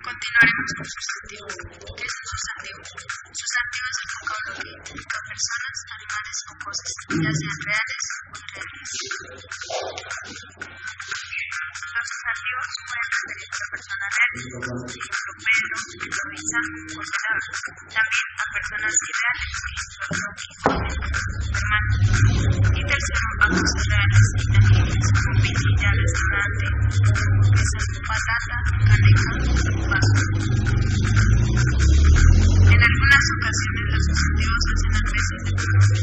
Continuaremos con sustantivos. ¿Qué es un sustantivo? Sustantivo es el vocablo que identifica personas, animales o cosas, ya sean reales o irreales. Los sustantivos pueden referirse a personas reales, ejemplo Pedro, Eloisa, ordenador. También a personas irreales, ejemplo Rocky, hermano. Y tercero, a cosas reales y tangibles como piscina, restaurante, hamburguesa, patata, caneca, vaso. En algunas ocasiones los sustantivos hacen las veces de pronombre.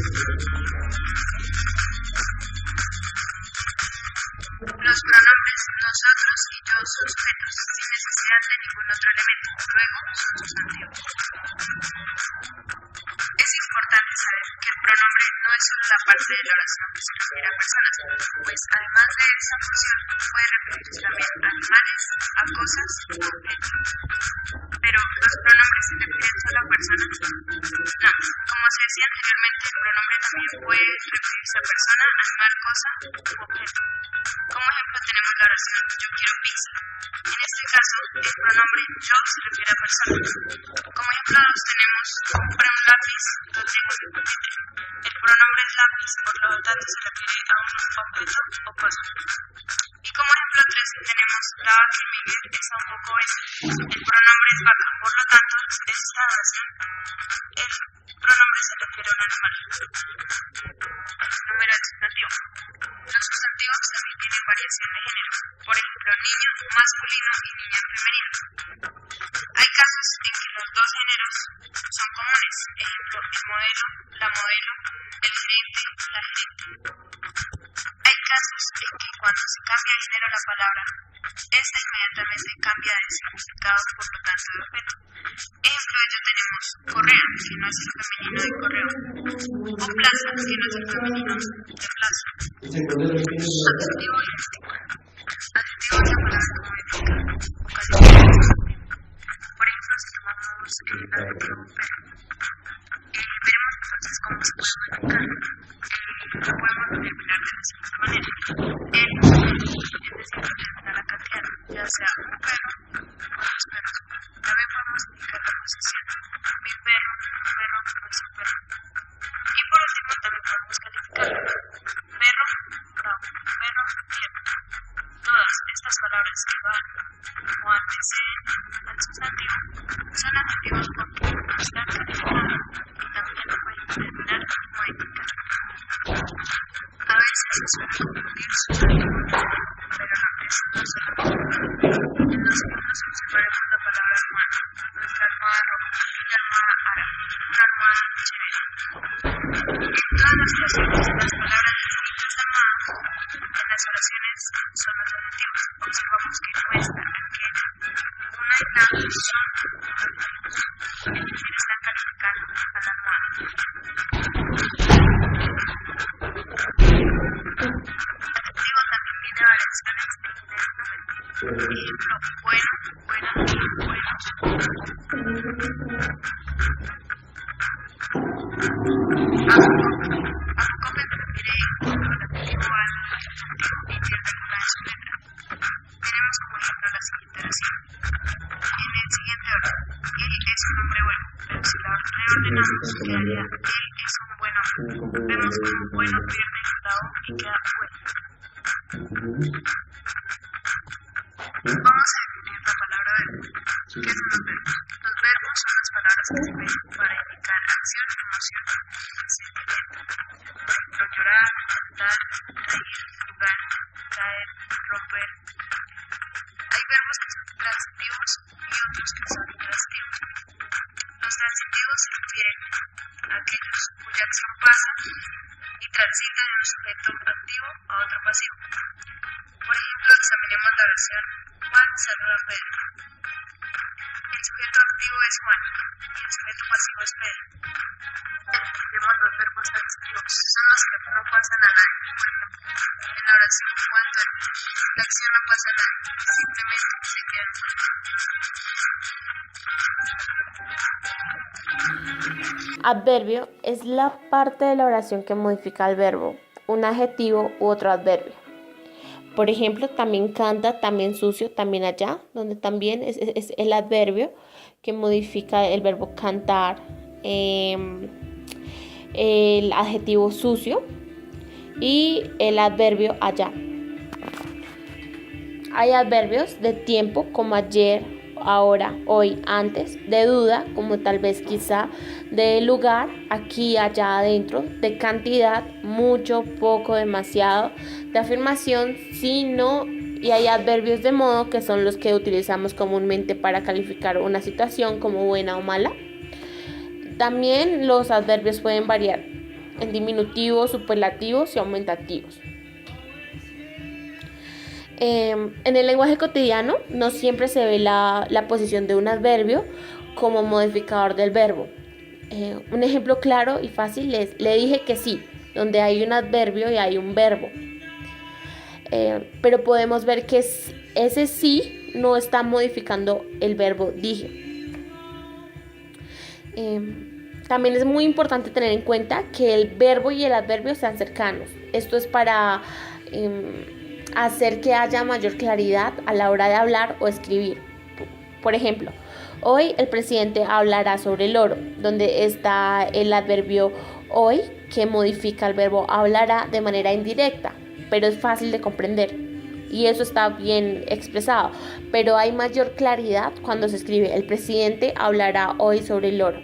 Los pronombres nosotros y yo son sujetos, sin necesidad de ningún otro elemento, luego son sustantivos. Es importante saber que el pronombre no es solo la parte de la oración que se refiere a personas, pues además de esa función puede referirse también a animales, a cosas o objetos. Pero ¿los pronombres se refieren solo a personas? No, como se decía anteriormente, el pronombre también puede referirse a persona, animal, cosa u objeto. Como ejemplo tenemos la oración yo quiero pizza. En este caso, el pronombre yo se refiere a persona. Como ejemplo tenemos compré un lápiz, lo tengo en el pupitre. El pronombre es lápiz, por lo tanto se refiere a un objeto o cosa. Y como ejemplo 3 tenemos la vaca y Miguel es un poco obeso. El pronombre es vaca, por lo tanto es esta oración. El pronombre se refiere a un animal. Número de sustantivo. Los sustantivos también tienen variación de género. Por ejemplo, niño masculino y niña femenina. Hay casos en que los dos géneros son comunes. Ejemplo, el modelo, la modelo, el gerente, la gerente. Hay casos en que cuando se cambia de género la palabra, esta inmediatamente cambia de significado, por lo tanto de objeto. Ejemplo de ello tenemos correa, que no es el femenino de correo, o plaza, que no es el femenino de plaza. Adjetivo idéntico. Adjetivo es la palabra que modifica ocasionalmente. Por ejemplo, si tomamos el adjetivo pero, veremos entonces cómo se puede modificar. Lo podemos determinar de la siguiente manera. Es decir, determinar la cantidad, ya sea un perro o dos perros. También podemos indicar la posición. Mi perro, no es un perro. Y por último, también podemos calificarlo. Perro, bravo, perro, tierno. Todas estas palabras que van o anteceden al sustantivo son adjetivos porque están calificados y también lo pueden determinar y modificar. A veces se suele confundir sustantivos con pronombres, no solo con pronombres. En los ejemplos observaremos la palabra almohada, nuestra almohada roja, la almohada árabe, una almohada chévere. En todas las oraciones, las palabras distintas a almohada en las oraciones son los adjetivos. Observamos que nuestra, aquella, una y la son adjetivos, es decir, están calificando a la almohada. Adjetivo también tiene variaciones de número. Ejemplo, bueno, buena, buenos. Acople se refiere al adjetivo al sustantivo y pierde alguna de su letra. Tenemos como ejemplo la siguiente oración. En el siguiente orden, él es un hombre bueno, pero si la reordenamos quedaría él es un buen hombre. Vemos como bueno pierde la O y queda bueno. Vamos a definir la palabra verbo. ¿Qué son los verbos? Los verbos son las palabras que sirven para indicar acción, emoción y sentimiento. Por ejemplo, llorar, cantar, reír, jugar, caer, romper. Hay verbos que son transitivos y otros que son intransitivos. Los transitivos se refieren a aquellos cuya acción pasa y transita de un sujeto activo a otro pasivo. Por ejemplo, examinemos la oración Juan saluda a Pedro. El sujeto activo es Juan y el sujeto pasivo es Pedro. Vemos los verbos transitivos, son los que no pasan a nadie. Por ejemplo, en la oración Juan duerme, la acción no pasa a nadie, simplemente se queda en Juan. Adverbio es la parte de la oración que modifica el verbo, un adjetivo u otro adverbio. Por ejemplo, también canta, también sucio, también allá, donde también es el adverbio que modifica el verbo cantar, el adjetivo sucio y el adverbio allá. Hay adverbios de tiempo como ayer, ahora, hoy, antes, de duda como tal vez quizá, de lugar, aquí, allá, adentro, de cantidad, mucho, poco, demasiado, de afirmación, sí, no, y hay adverbios de modo que son los que utilizamos comúnmente para calificar una situación como buena o mala. También los adverbios pueden variar en diminutivos, superlativos y aumentativos. En el lenguaje cotidiano no siempre se ve la posición de un adverbio como modificador del verbo. Un ejemplo claro y fácil es le dije que sí, donde hay un adverbio y hay un verbo. Pero podemos ver que ese sí no está modificando el verbo dije. También es muy importante tener en cuenta que el verbo y el adverbio sean cercanos. Esto es para hacer que haya mayor claridad a la hora de hablar o escribir. Por ejemplo, hoy el presidente hablará sobre el oro, donde está el adverbio hoy que modifica el verbo hablará de manera indirecta, pero es fácil de comprender y eso está bien expresado, pero hay mayor claridad cuando se escribe el presidente hablará hoy sobre el oro.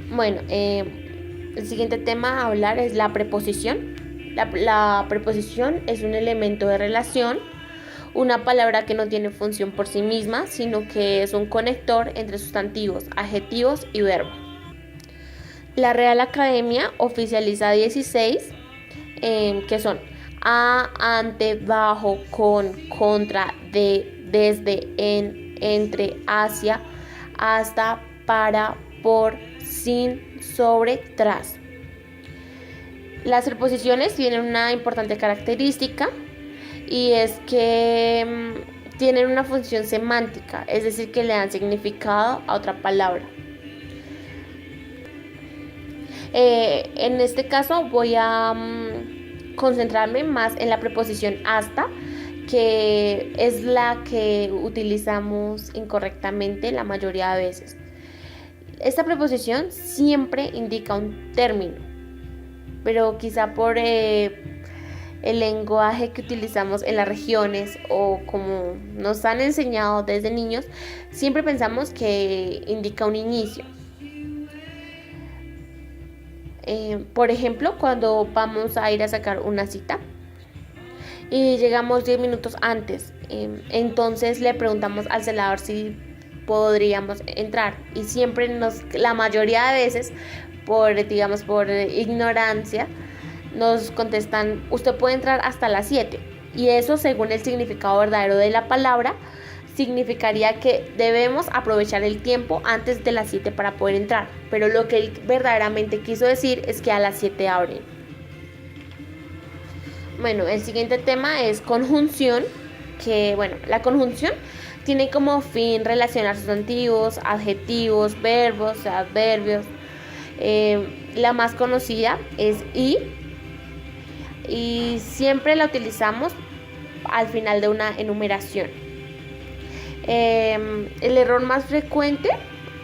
Bueno, el siguiente tema a hablar es la preposición. La preposición es un elemento de relación, una palabra que no tiene función por sí misma, sino que es un conector entre sustantivos, adjetivos y verbos. La Real Academia oficializa 16, que son a, ante, bajo, con, contra, de, desde, en, entre, hacia, hasta, para, por, sin, sobre, tras. Las preposiciones tienen una importante característica y es que tienen una función semántica, es decir, que le dan significado a otra palabra. En este caso voy a concentrarme más en la preposición hasta, que es la que utilizamos incorrectamente la mayoría de veces. Esta preposición siempre indica un término, pero quizá por el lenguaje que utilizamos en las regiones o como nos han enseñado desde niños, siempre pensamos que indica un inicio. Por ejemplo, cuando vamos a ir a sacar una cita y llegamos 10 minutos antes, entonces le preguntamos al celador si podríamos entrar y siempre la mayoría de veces por ignorancia nos contestan usted puede entrar hasta las 7 y eso según el significado verdadero de la palabra significaría que debemos aprovechar el tiempo antes de las 7 para poder entrar, pero lo que él verdaderamente quiso decir es que a las 7 abren. Bueno, el siguiente tema es conjunción, que bueno, la conjunción tiene como fin relacionar sustantivos, adjetivos, verbos, adverbios. La más conocida es y siempre la utilizamos al final de una enumeración. El error más frecuente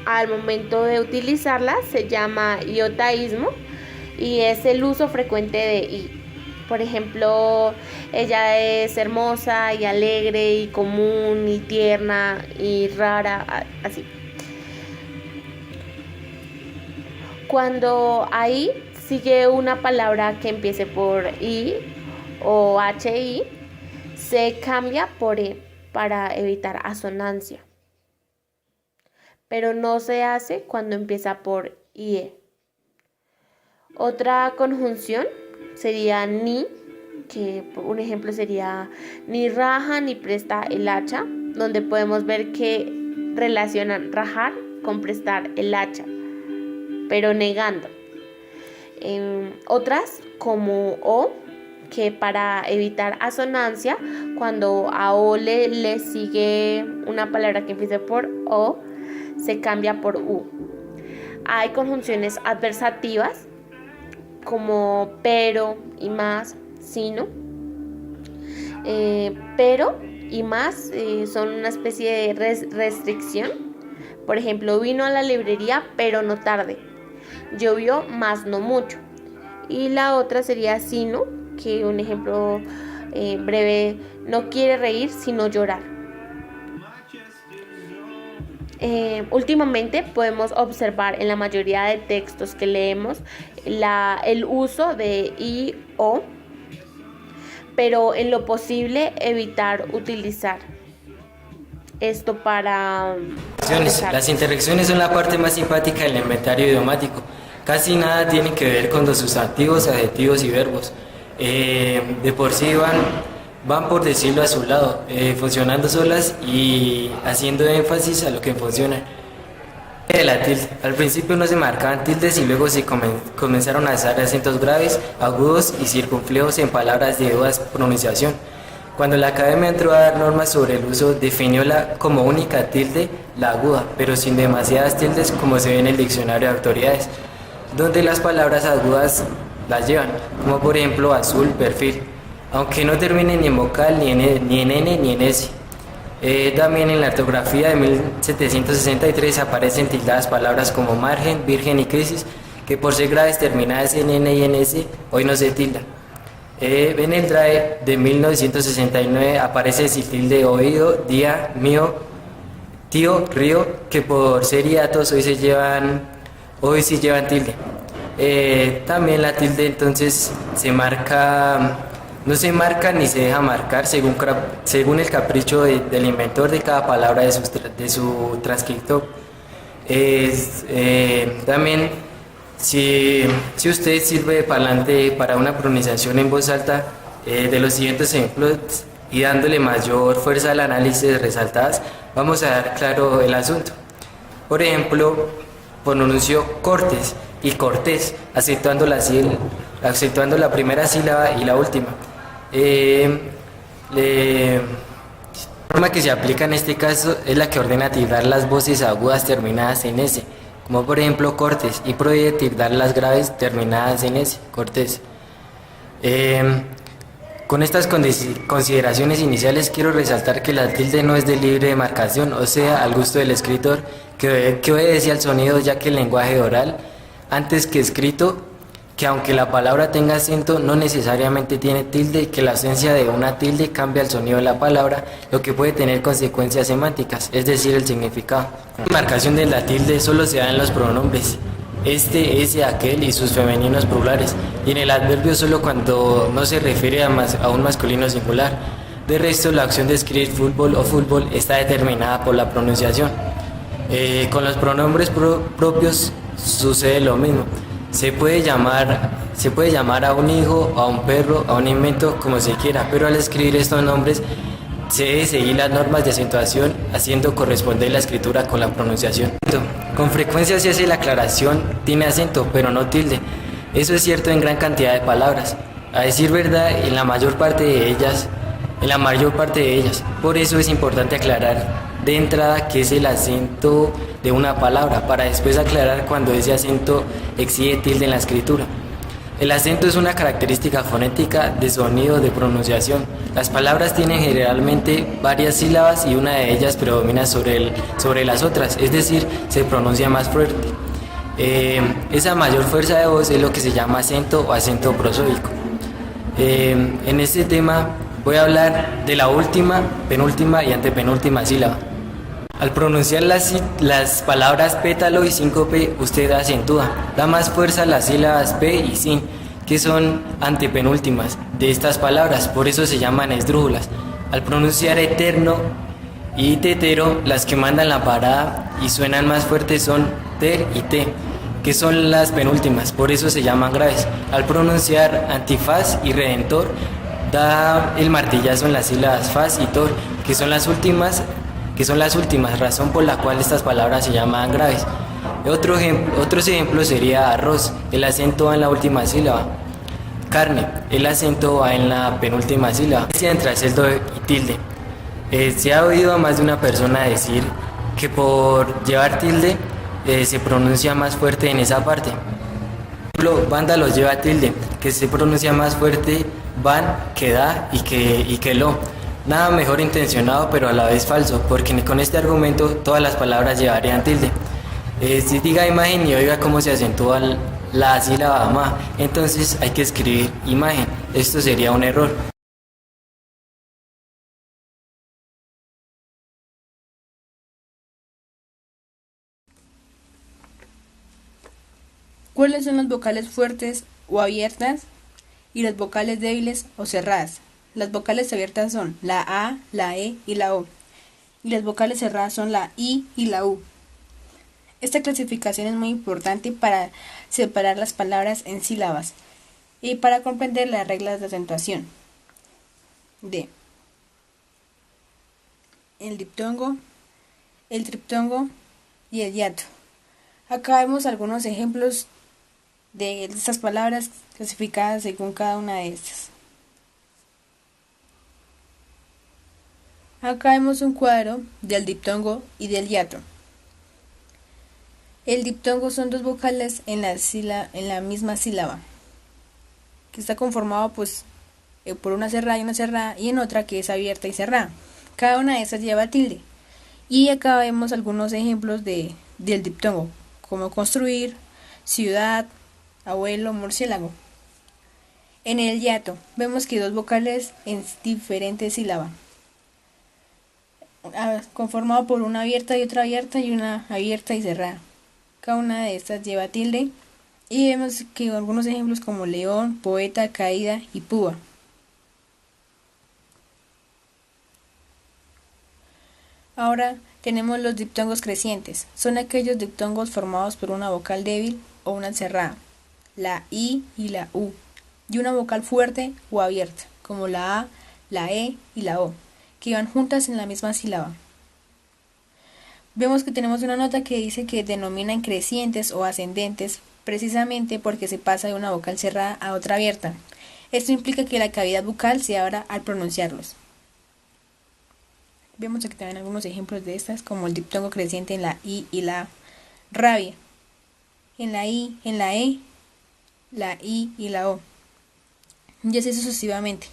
al momento de utilizarla se llama iotaísmo y es el uso frecuente de y. Por ejemplo, ella es hermosa y alegre y común y tierna y rara, así. Cuando ahí sigue una palabra que empiece por i o hi, se cambia por e para evitar asonancia. Pero no se hace cuando empieza por ie. Otra conjunción sería ni, que un ejemplo sería ni raja ni presta el hacha, donde podemos ver que relacionan rajar con prestar el hacha, pero negando. Otras como o, que para evitar asonancia, cuando a o le sigue una palabra que empiece por o, se cambia por u. Hay conjunciones adversativas como pero y más, sino. Pero y más son una especie de restricción. Por ejemplo, vino a la librería pero no tarde. Llovió más no mucho. Y la otra sería sino, que un ejemplo breve, no quiere reír sino llorar. Últimamente podemos observar en la mayoría de textos que leemos el uso de y o, pero en lo posible evitar utilizar esto para empezar. Las interacciones son la parte más simpática del inventario idiomático. Casi nada tienen que ver con los sustantivos, adjetivos y verbos. De por sí van por decirlo a su lado, funcionando solas y haciendo énfasis a lo que funciona. La tilde. Al principio no se marcaban tildes y luego se comenzaron a usar acentos graves, agudos y circunflejos en palabras de duda pronunciación. Cuando la academia entró a dar normas sobre el uso, definióla como única tilde la aguda, pero sin demasiadas tildes como se ve en el diccionario de autoridades, donde las palabras agudas las llevan, como por ejemplo azul, perfil, aunque no terminen ni en vocal, ni en N, ni en S. También en la ortografía de 1763 aparecen tildadas palabras como margen, virgen y crisis, que por ser graves terminadas en N y en S, hoy no se tildan. En el DRAE de 1969 aparece sin tilde oído, día, mío, tío, río, que por ser hiatos hoy sí llevan tilde. También la tilde entonces no se marca ni se deja marcar según el capricho del inventor de cada palabra de su transcriptor. También si usted sirve de parlante para una pronunciación en voz alta de los siguientes ejemplos y dándole mayor fuerza al análisis resaltadas, vamos a dar claro el asunto. Por ejemplo, pronunció cortes y cortés, acentuando la primera sílaba y la última. La forma que se aplica en este caso es la que ordena tildar las voces agudas terminadas en S, como por ejemplo cortes, y prohíbe tildar las graves terminadas en S, cortés. Con estas consideraciones iniciales quiero resaltar que la tilde no es de libre demarcación, o sea, al gusto del escritor, que obedece al sonido, ya que el lenguaje oral, antes que escrito, que aunque la palabra tenga acento, no necesariamente tiene tilde y que la ausencia de una tilde cambia el sonido de la palabra, lo que puede tener consecuencias semánticas, es decir, el significado. La marcación de la tilde solo se da en los pronombres, este, ese, aquel y sus femeninos plurales, y en el adverbio solo cuando no se refiere a un masculino singular. De resto, la acción de escribir fútbol o fútbol está determinada por la pronunciación. Con los pronombres propios sucede lo mismo. Se puede llamar a un hijo, a un perro, a un invento, como se quiera, pero al escribir estos nombres se debe seguir las normas de acentuación, haciendo corresponder la escritura con la pronunciación. Con frecuencia se hace la aclaración, tiene acento, pero no tilde. Eso es cierto en gran cantidad de palabras. A decir verdad, en la mayor parte de ellas. Por eso es importante aclarar de entrada qué es el acento de una palabra, para después aclarar cuando ese acento exige tilde en la escritura. El acento es una característica fonética de sonido de pronunciación. Las palabras tienen generalmente varias sílabas y una de ellas predomina sobre las otras, es decir, se pronuncia más fuerte. Esa mayor fuerza de voz es lo que se llama acento o acento prosódico. En este tema voy a hablar de la última, penúltima y antepenúltima sílaba. Al pronunciar las palabras pétalo y síncope, usted acentúa, da más fuerza a las sílabas P y sin, que son antepenúltimas de estas palabras, por eso se llaman esdrújulas. Al pronunciar eterno y tetero, las que mandan la parada y suenan más fuertes son ter y te, que son las penúltimas, por eso se llaman graves. Al pronunciar antifaz y redentor, da el martillazo en las sílabas faz y tor, que son las últimas, razón por la cual estas palabras se llaman graves. Otros ejemplos sería arroz, el acento va en la última sílaba. Carne, el acento va en la penúltima sílaba. Entre acento y tilde. Se ha oído a más de una persona decir que por llevar tilde se pronuncia más fuerte en esa parte. ejemplo, vándalo lleva tilde, que se pronuncia más fuerte van que da y que lo. Nada mejor intencionado, pero a la vez falso, porque con este argumento todas las palabras llevarían tilde. Si diga imagen y oiga cómo se acentúa la sílaba ma, entonces hay que escribir imagen. Esto sería un error. ¿Cuáles son las vocales fuertes o abiertas y las vocales débiles o cerradas? Las vocales abiertas son la A, la E y la O, y las vocales cerradas son la I y la U. Esta clasificación es muy importante para separar las palabras en sílabas y para comprender las reglas de acentuación de el diptongo, el triptongo y el hiato. Acá vemos algunos ejemplos de estas palabras clasificadas según cada una de estas. Acá vemos un cuadro del diptongo y del hiato. El diptongo son dos vocales en la misma sílaba, que está conformado por una cerrada y en otra que es abierta y cerrada. Cada una de estas lleva tilde. Y acá vemos algunos ejemplos del diptongo, como construir, ciudad, abuelo, murciélago. En el hiato vemos que dos vocales en diferentes sílabas, conformado por una abierta y otra abierta y una abierta y cerrada. Cada una de estas lleva tilde y vemos que algunos ejemplos como león, poeta, caída y púa. Ahora tenemos los diptongos crecientes. Son aquellos diptongos formados por una vocal débil o una cerrada, la I y la U, y una vocal fuerte o abierta, como la A, la E y la O, que van juntas en la misma sílaba. Vemos que tenemos una nota que dice que denominan crecientes o ascendentes precisamente porque se pasa de una vocal cerrada a otra abierta. Esto implica que la cavidad bucal se abra al pronunciarlos. Vemos aquí también algunos ejemplos de estas, como el diptongo creciente en la I y la A. Rabia. En la I, en la E, la I y la O. Y así sucesivamente.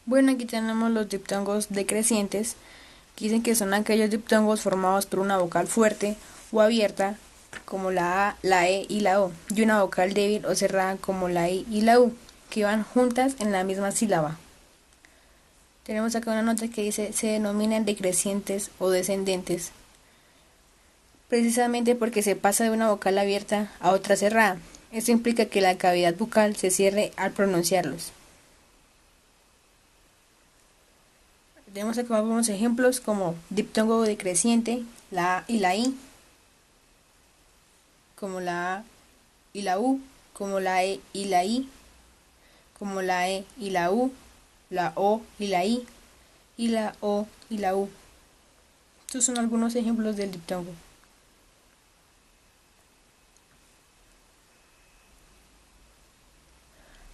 Bueno, aquí tenemos los diptongos decrecientes, que dicen que son aquellos diptongos formados por una vocal fuerte o abierta, como la A, la E y la O, y una vocal débil o cerrada como la I y la U, que van juntas en la misma sílaba. Tenemos acá una nota que dice se denominan decrecientes o descendentes, precisamente porque se pasa de una vocal abierta a otra cerrada. Esto implica que la cavidad bucal se cierre al pronunciarlos. Tenemos acá algunos ejemplos como diptongo decreciente, la A y la I, como la A y la U, como la E y la I, como la E y la U, la O y la I, y la O y la U. Estos son algunos ejemplos del diptongo.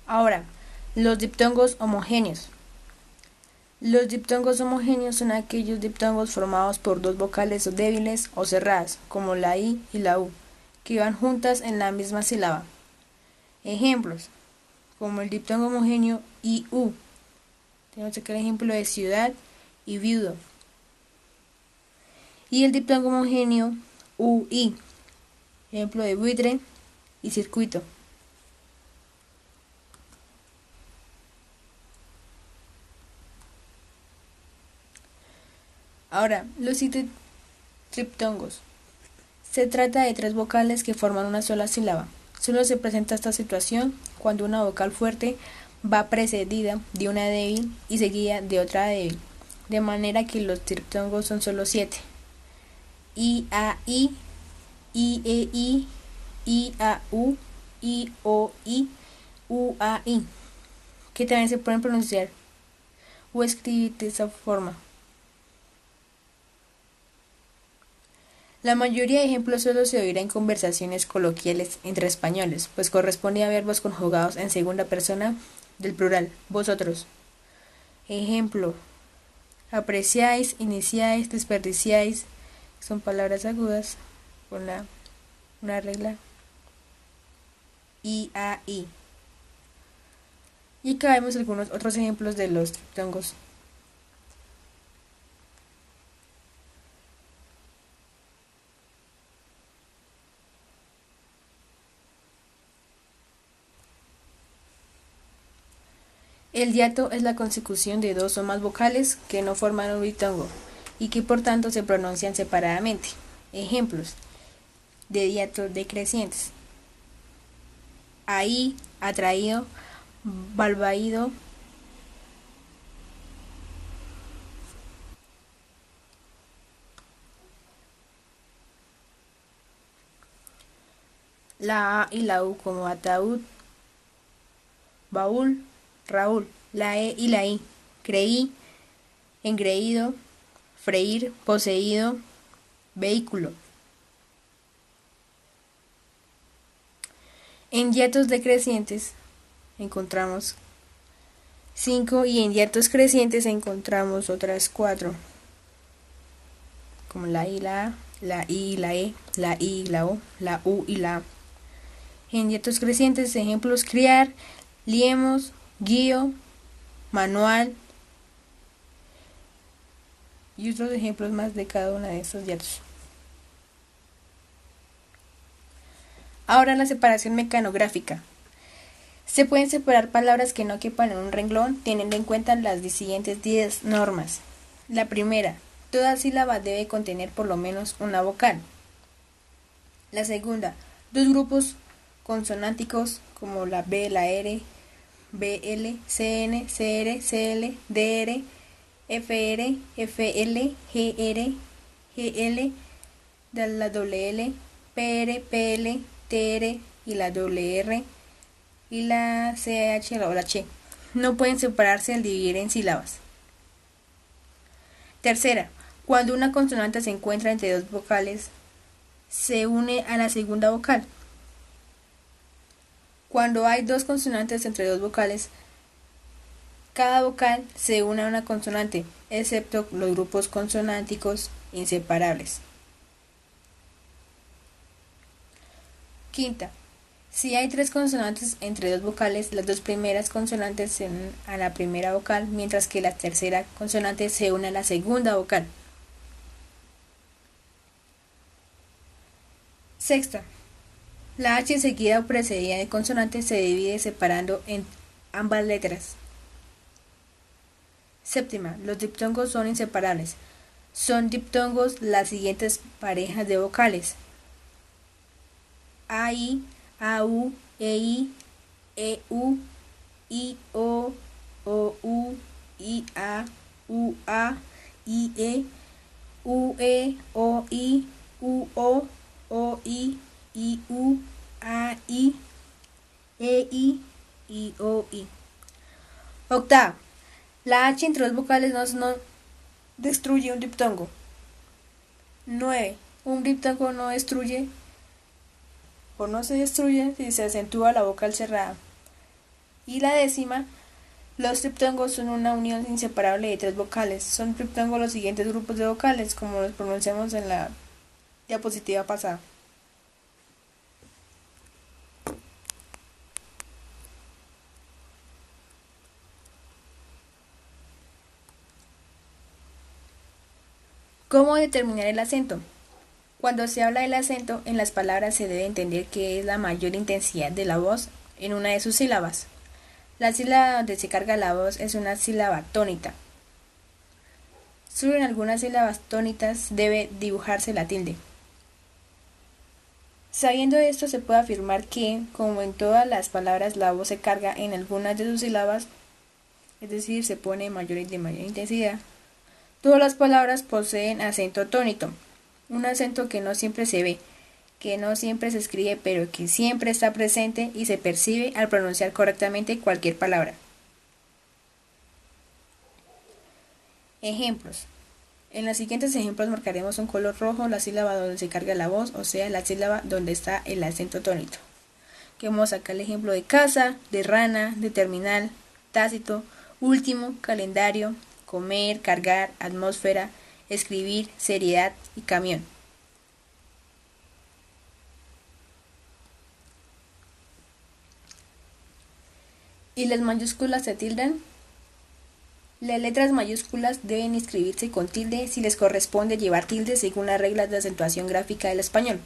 Ahora, los diptongos homogéneos. Los diptongos homogéneos son aquellos diptongos formados por dos vocales débiles o cerradas, como la I y la U, que van juntas en la misma sílaba. Ejemplos, como el diptongo homogéneo IU. Tenemos aquí el ejemplo de ciudad y viudo. Y el diptongo homogéneo UI, ejemplo de buitre y circuito. Ahora, los triptongos. Se trata de tres vocales que forman una sola sílaba. Solo se presenta esta situación cuando una vocal fuerte va precedida de una débil y seguida de otra débil, de manera que los triptongos son solo 7. I-A-I, I-E-I, I-A-U, I-O-I, U-A-I, que también se pueden pronunciar o escribir de esa forma. La mayoría de ejemplos solo se oirá en conversaciones coloquiales entre españoles, pues corresponde a verbos conjugados en segunda persona del plural, vosotros. Ejemplo, apreciáis, iniciáis, desperdiciáis, son palabras agudas con una regla I, A, I. Y acá vemos algunos otros ejemplos de los diptongos. El hiato es la consecución de dos o más vocales que no forman un diptongo y que por tanto se pronuncian separadamente. Ejemplos de hiato decrecientes: ahí, atraído, valvaído. La A y la U como ataúd, baúl, Raúl. La E y la I: creí, engreído, freír, poseído, vehículo. En hiatos decrecientes encontramos 5 y en hiatos crecientes encontramos otras 4, como la I y la A, la I y la E, la I y la O, la U y la A. En hiatos crecientes, ejemplos: criar, liemos, guío, manual, y otros ejemplos más de cada uno de estos hiatos. Ahora la separación mecanográfica. Se pueden separar palabras que no quepan en un renglón teniendo en cuenta las siguientes 10 normas. La primera: toda sílaba debe contener por lo menos una vocal. La segunda: dos grupos consonánticos como la B, la R, BL, CN, CR, CL, DR, FR, FL, GR, GL, la WL, PR, PL, TR y la WR y la CH o la Ch. No pueden separarse al dividir en sílabas. Tercera: cuando una consonante se encuentra entre dos vocales, se une a la segunda vocal. Cuando hay dos consonantes entre dos vocales, cada vocal se une a una consonante, excepto los grupos consonánticos inseparables. Quinta: si hay tres consonantes entre dos vocales, las dos primeras consonantes se unen a la primera vocal, mientras que la tercera consonante se une a la segunda vocal. Sexta: la H seguida o precedida de consonante se divide separando en ambas letras. Séptima: los diptongos son inseparables. Son diptongos las siguientes parejas de vocales: AI, AU, EI, EU, IO, OU, IA, UA, IE, UE, OI, UO, OI, IU, AI, EI y OI. Octava: la H entre dos vocales no destruye un diptongo. 9. Un diptongo no destruye o no se destruye si se acentúa la vocal cerrada. Y la décima: los diptongos son una unión inseparable de tres vocales. Son diptongos los siguientes grupos de vocales, como los pronunciamos en la diapositiva pasada. ¿Cómo determinar el acento? Cuando se habla del acento en las palabras se debe entender que es la mayor intensidad de la voz en una de sus sílabas. La sílaba donde se carga la voz es una sílaba tónica. Solo en algunas sílabas tónicas debe dibujarse la tilde. Sabiendo esto, se puede afirmar que, como en todas las palabras, la voz se carga en algunas de sus sílabas, es decir, se pone mayor y de mayor intensidad. Todas las palabras poseen acento tónico, un acento que no siempre se ve, que no siempre se escribe, pero que siempre está presente y se percibe al pronunciar correctamente cualquier palabra. Ejemplos. En los siguientes ejemplos marcaremos un color rojo la sílaba donde se carga la voz, o sea, la sílaba donde está el acento tónico. Que vamos acá el ejemplo de casa, de rana, de terminal, tácito, último, calendario, comer, cargar, atmósfera, escribir, seriedad y camión. ¿Y las mayúsculas se tildan? Las letras mayúsculas deben escribirse con tilde si les corresponde llevar tilde según las reglas de acentuación gráfica del español.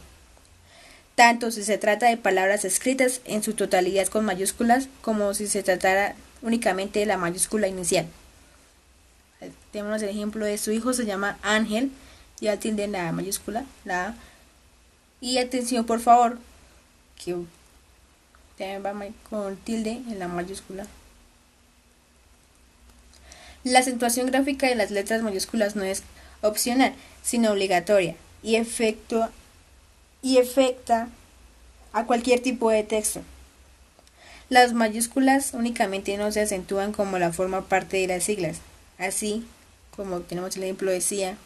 Tanto si se trata de palabras escritas en su totalidad con mayúsculas como si se tratara únicamente de la mayúscula inicial. Tenemos el ejemplo de su hijo se llama Ángel, ya tilde en la mayúscula, la A. Y atención por favor, que también va con tilde en la mayúscula. La acentuación gráfica de las letras mayúsculas no es opcional, sino obligatoria y afecta a cualquier tipo de texto. Las mayúsculas únicamente no se acentúan como la forma parte de las siglas, así como tenemos el ejemplo decía,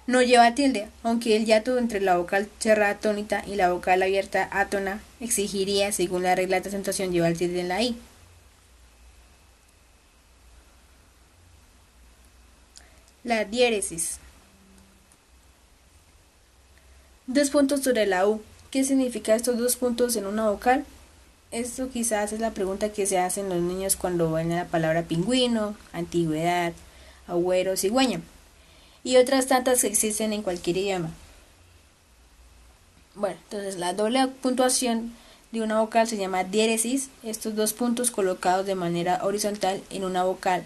no lleva tilde, aunque el hiato entre la vocal cerrada atónita y la vocal abierta átona exigiría, según la regla de acentuación, llevar tilde en la I. La diéresis. 2 puntos sobre la U. ¿Qué significa estos 2 puntos en una vocal? Esto quizás es la pregunta que se hacen los niños cuando ven la palabra pingüino, antigüedad, agüero, cigüeña y otras tantas que existen en cualquier idioma. Bueno, entonces la doble puntuación de una vocal se llama diéresis. Estos 2 puntos colocados de manera horizontal en una vocal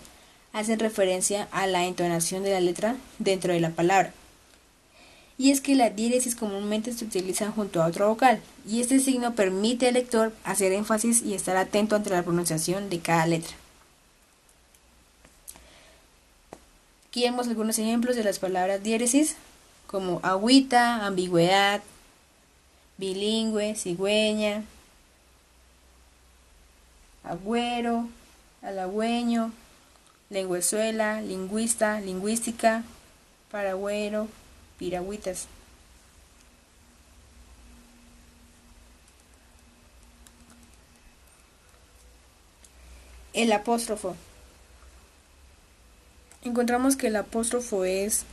hacen referencia a la entonación de la letra dentro de la palabra. Y es que la diéresis comúnmente se utiliza junto a otra vocal, y este signo permite al lector hacer énfasis y estar atento ante la pronunciación de cada letra. Aquí vemos algunos ejemplos de las palabras diéresis, como agüita, ambigüedad, bilingüe, cigüeña, agüero, halagüeño, lenguazuela, lingüista, lingüística, paragüero, piragüitas. El apóstrofo. Encontramos que el apóstrofo es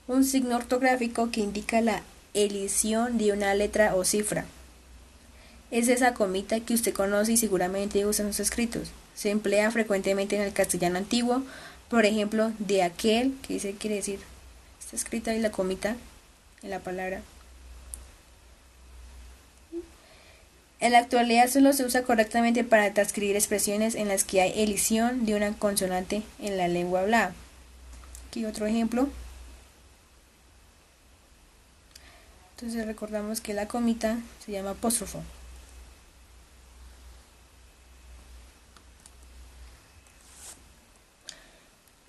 un signo ortográfico que indica la elisión de una letra o cifra. Es esa comita que usted conoce y seguramente usa en sus escritos. Se emplea frecuentemente en el castellano antiguo, por ejemplo, de aquel, que quiere decir, está escrita ahí la comita en la palabra. En la actualidad solo se usa correctamente para transcribir expresiones en las que hay elisión de una consonante en la lengua hablada. Aquí otro ejemplo. Entonces recordamos que la comita se llama apóstrofo.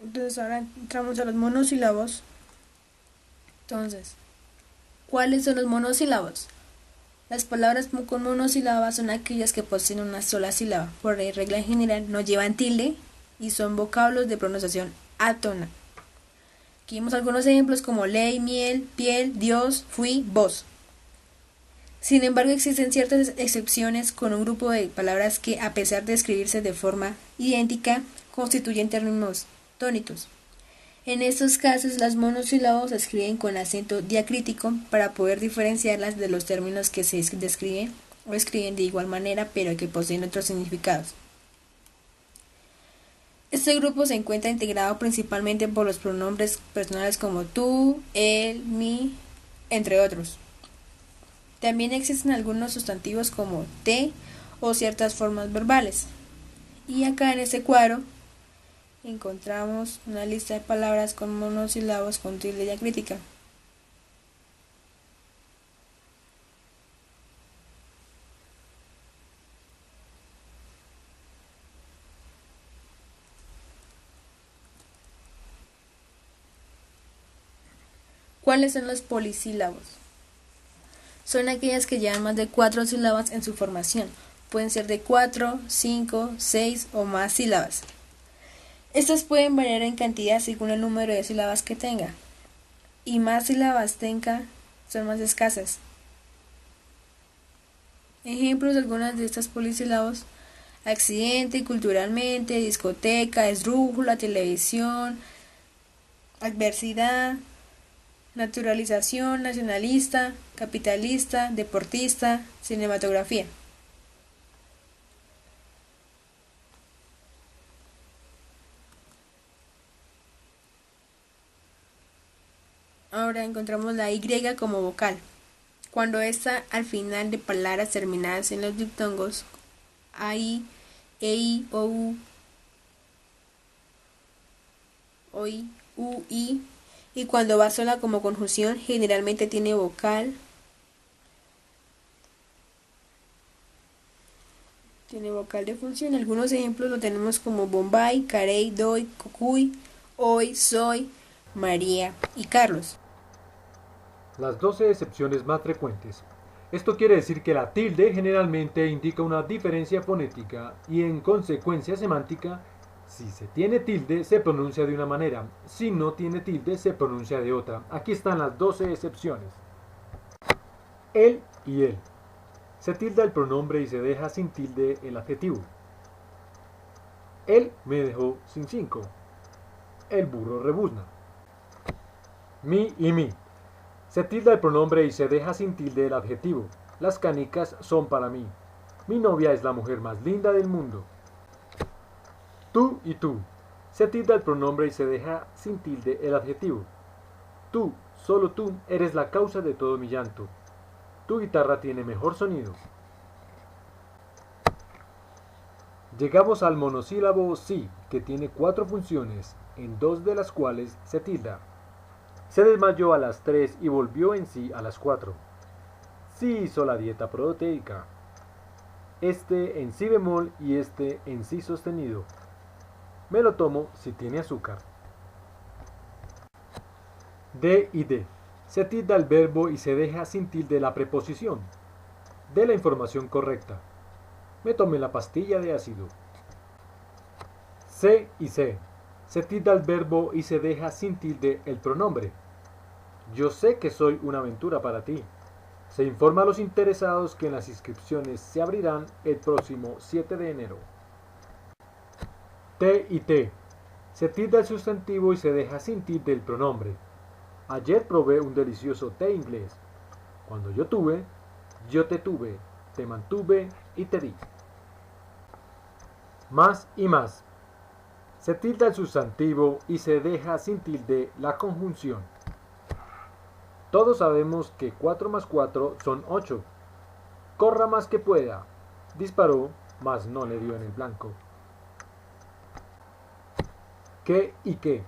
Entonces ahora entramos a los monosílabos. Entonces, ¿cuáles son los monosílabos? Las palabras con monosílabas son aquellas que poseen una sola sílaba. Por regla general no llevan tilde y son vocablos de pronunciación átona. Aquí vemos algunos ejemplos como ley, miel, piel, Dios, fui, vos. Sin embargo, existen ciertas excepciones con un grupo de palabras que, a pesar de escribirse de forma idéntica, constituyen términos tónicos. En estos casos, las monosílabos se escriben con acento diacrítico para poder diferenciarlas de los términos que se describen o escriben de igual manera pero que poseen otros significados. Este grupo se encuentra integrado principalmente por los pronombres personales como tú, él, mi, entre otros. También existen algunos sustantivos como te o ciertas formas verbales. Y acá en este cuadro encontramos una lista de palabras con monosílabos con tilde diacrítica. ¿Cuáles son los polisílabos? Son aquellas que llevan más de 4 sílabas en su formación. Pueden ser de 4, 5, 6 o más sílabas. Estas pueden variar en cantidad según el número de sílabas que tenga. Y más sílabas tenga, son más escasas. Ejemplos de algunas de estas polisílabos. accidente, culturalmente, discoteca, esdrújula, televisión, adversidad, naturalización, nacionalista, capitalista, deportista, cinematografía. Ahora encontramos la Y como vocal. Cuando está al final de palabras terminadas en los diptongos AI, EI, OU, OI, UI, y cuando va sola como conjunción generalmente tiene vocal. Tiene vocal de función. Algunos ejemplos lo tenemos como Bombay, Carey, Doy, Cocuy, Hoy, Soy, María y Carlos. Las 12 excepciones más frecuentes. Esto quiere decir que la tilde generalmente indica una diferencia fonética y en consecuencia semántica. Si se tiene tilde se pronuncia de una manera, si no tiene tilde se pronuncia de otra. Aquí están las 12 excepciones. Él y él. Se tilda el pronombre y se deja sin tilde el adjetivo. Él me dejó sin 5. El burro rebuzna. Mi y mi. Se tilda el pronombre y se deja sin tilde el adjetivo. Las canicas son para mí. Mi novia es la mujer más linda del mundo. Tú y tú. Se tilda el pronombre y se deja sin tilde el adjetivo. Tú, solo tú, eres la causa de todo mi llanto. Tu guitarra tiene mejor sonido. Llegamos al monosílabo sí, que tiene 4 funciones, en 2 de las cuales se tilda. Se desmayó a las 3 y volvió en sí a las 4. Sí hizo la dieta proteica. Este en si bemol y este en si sostenido. Me lo tomo si tiene azúcar. De y de. Se tilda el verbo y se deja sin tilde la preposición. De la información correcta. Me tomé la pastilla de ácido. Sé y sé. Se tilda el verbo y se deja sin tilde el pronombre. Yo sé que soy una aventura para ti. Se informa a los interesados que las inscripciones se abrirán el próximo 7 de enero. Te y te. Se tilda el sustantivo y se deja sin tilde el pronombre. Ayer probé un delicioso té inglés. Cuando yo tuve, yo te mantuve y te di. Más y más. Se tilda el sustantivo y se deja sin tilde la conjunción. Todos sabemos que 4 más 4 son 8. Corra más que pueda. Disparó, mas no le dio en el blanco. ¿Qué y qué?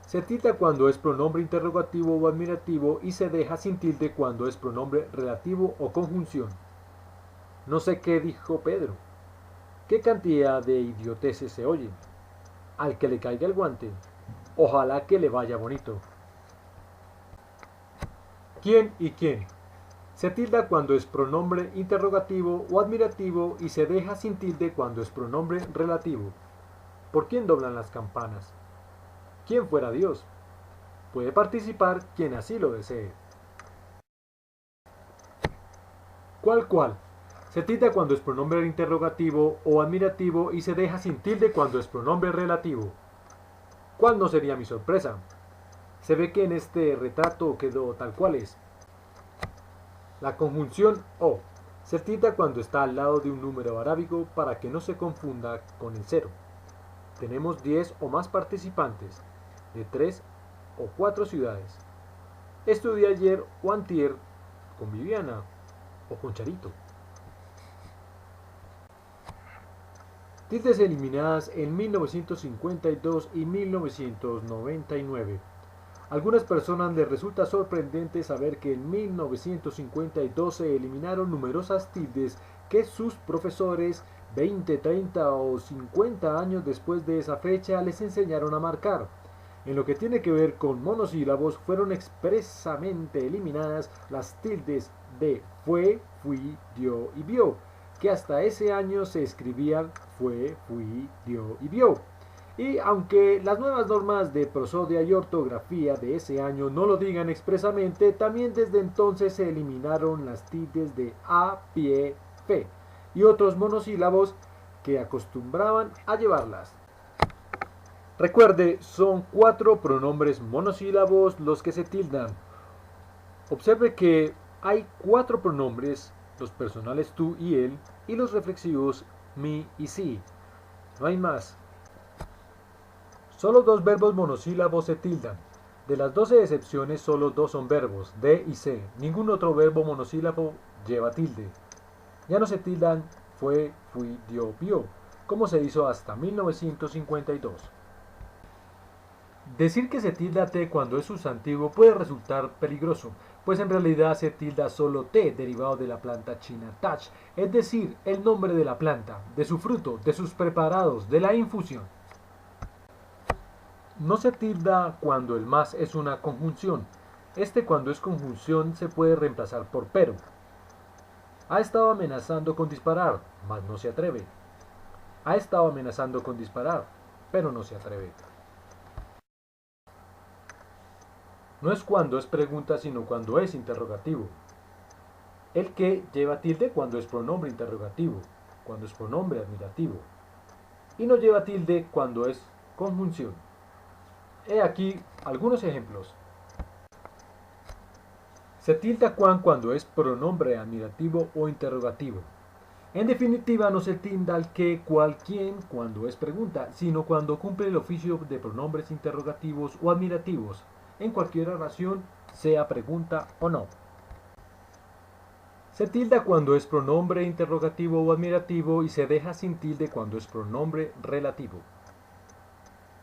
Se tilda cuando es pronombre interrogativo o admirativo y se deja sin tilde cuando es pronombre relativo o conjunción. No sé qué dijo Pedro. ¿Qué cantidad de idioteces se oyen? Al que le caiga el guante. Ojalá que le vaya bonito. ¿Quién y quién? Se tilda cuando es pronombre interrogativo o admirativo y se deja sin tilde cuando es pronombre relativo. ¿Por quién doblan las campanas? ¿Quién fuera Dios? Puede participar quien así lo desee. ¿Cuál? Se tilda cuando es pronombre interrogativo o admirativo y se deja sin tilde cuando es pronombre relativo. ¿Cuál no sería mi sorpresa? Se ve que en este retrato quedó tal cual es. La conjunción o se tilda cuando está al lado de un número arábigo para que no se confunda con el 0. Tenemos 10 o más participantes, de 3 o 4 ciudades. Estudié ayer o antier con Viviana o con Charito. Tildes eliminadas en 1952 y 1999. Algunas personas les resulta sorprendente saber que en 1952 se eliminaron numerosas tildes que sus profesores 20, 30 o 50 años después de esa fecha les enseñaron a marcar. En lo que tiene que ver con monosílabos fueron expresamente eliminadas las tildes de fue, fui, dio y vio, que hasta ese año se escribían fue, fui, dio y vio. Y aunque las nuevas normas de prosodia y ortografía de ese año no lo digan expresamente, también desde entonces se eliminaron las tildes de a, pie, fe y otros monosílabos que acostumbraban a llevarlas. Recuerde, son 4 pronombres monosílabos los que se tildan. Observe que hay 4 pronombres, los personales tú y él, y los reflexivos mi y sí. No hay más. Solo 2 verbos monosílabos se tildan. De las 12 excepciones, solo 2 son verbos, de y se. Ningún otro verbo monosílabo lleva tilde. Ya no se tildan fue, fui, dio, vio, como se hizo hasta 1952. Decir que se tilda T cuando es sustantivo puede resultar peligroso, pues en realidad se tilda solo T, derivado de la planta china tach, es decir, el nombre de la planta, de su fruto, de sus preparados, de la infusión. No se tilda cuando el más es una conjunción. Cuando es conjunción se puede reemplazar por pero. Ha estado amenazando con disparar, mas no se atreve. Ha estado amenazando con disparar, pero no se atreve. No es cuando es pregunta, sino cuando es interrogativo. El que lleva tilde cuando es pronombre interrogativo, cuando es pronombre admirativo. Y no lleva tilde cuando es conjunción. He aquí algunos ejemplos. Se tilda cuando es pronombre admirativo o interrogativo. En definitiva, no se tilda el que, cual, quién cuando es pregunta, sino cuando cumple el oficio de pronombres interrogativos o admirativos, en cualquier oración, sea pregunta o no. Se tilda cuando es pronombre interrogativo o admirativo y se deja sin tilde cuando es pronombre relativo.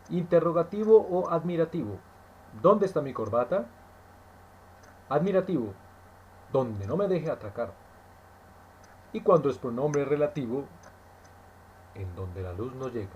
Interrogativo o admirativo. ¿Dónde está mi corbata? Admirativo. Donde no me deje atracar. Y cuando es pronombre relativo, en donde la luz no llega.